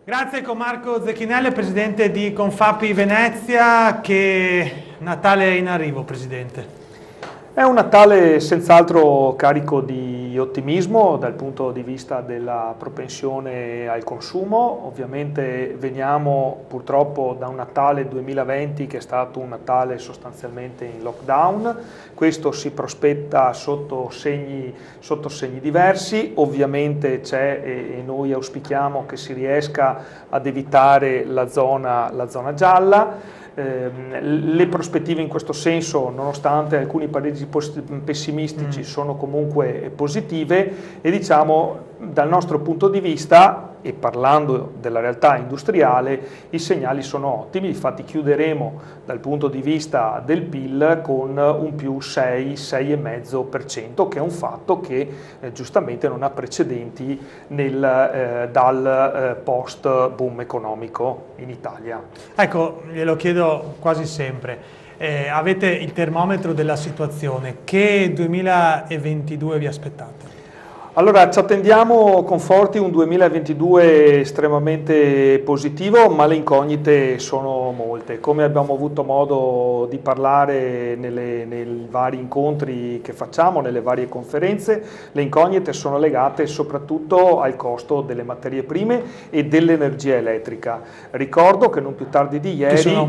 Grazie con Marco Zecchinelli, presidente di Confapi Venezia. Che Natale è in arrivo, presidente? È un Natale senz'altro carico di ottimismo dal punto di vista della propensione al consumo. Ovviamente veniamo purtroppo da un Natale 2020 che è stato un Natale sostanzialmente in lockdown. Questo si prospetta sotto segni diversi. Ovviamente c'è e noi auspichiamo che si riesca ad evitare la zona gialla. Le prospettive in questo senso, nonostante alcuni pareri pessimistici, sono comunque positive e diciamo dal nostro punto di vista, e parlando della realtà industriale, i segnali sono ottimi. Infatti chiuderemo dal punto di vista del PIL con un più 6,5%, che è un fatto che giustamente non ha precedenti dal post boom economico in Italia. Ecco, glielo chiedo quasi sempre. Avete il termometro della situazione. Che 2022 vi aspettate? Allora, ci attendiamo con forti un 2022 estremamente positivo, ma le incognite sono molte. Come abbiamo avuto modo di parlare nei vari incontri che facciamo, nelle varie conferenze, le incognite sono legate soprattutto al costo delle materie prime e dell'energia elettrica. Ricordo che non più tardi di ieri... Che sono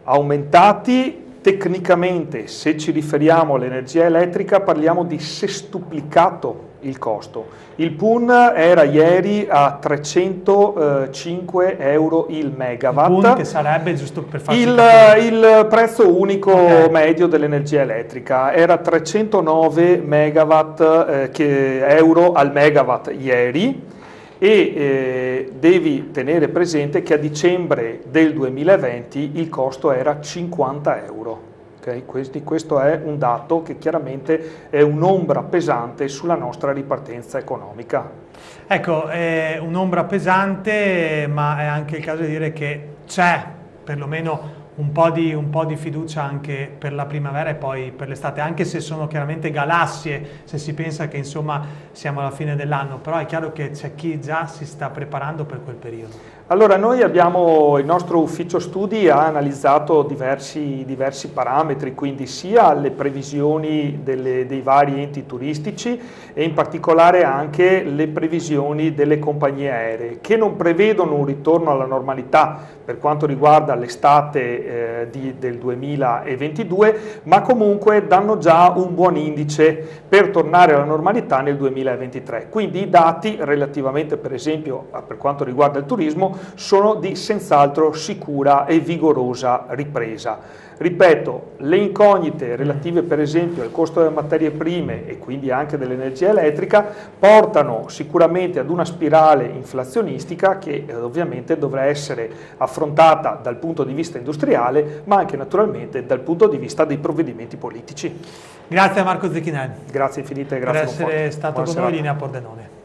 aumentati. Tecnicamente, se ci riferiamo all'energia elettrica, parliamo di sestuplicato il costo. Il PUN era ieri a 305 euro il megawatt. Il PUN che sarebbe, giusto per farci il prezzo unico medio dell'energia elettrica era 309 euro al megawatt ieri. E devi tenere presente che a dicembre del 2020 il costo era 50 euro. Okay? Questo è un dato che chiaramente è un'ombra pesante sulla nostra ripartenza economica. Ecco, è un'ombra pesante, ma è anche il caso di dire che c'è perlomeno un po' di fiducia anche per la primavera e poi per l'estate, anche se sono chiaramente galassie, se si pensa che insomma siamo alla fine dell'anno, però è chiaro che c'è chi già si sta preparando per quel periodo. Allora, noi abbiamo, il nostro ufficio studi ha analizzato diversi parametri, quindi sia le previsioni dei vari enti turistici e in particolare anche le previsioni delle compagnie aeree, che non prevedono un ritorno alla normalità per quanto riguarda l'estate del 2022, ma comunque danno già un buon indice per tornare alla normalità nel 2023. Quindi i dati relativamente, per esempio, per quanto riguarda il turismo, sono di senz'altro sicura e vigorosa ripresa. Ripeto, le incognite relative per esempio al costo delle materie prime e quindi anche dell'energia elettrica portano sicuramente ad una spirale inflazionistica che ovviamente dovrà essere affrontata dal punto di vista industriale, ma anche naturalmente dal punto di vista dei provvedimenti politici. Grazie a Marco Zecchinelli. Grazie infinite, grazie per essere stato con noi, linea Pordenone.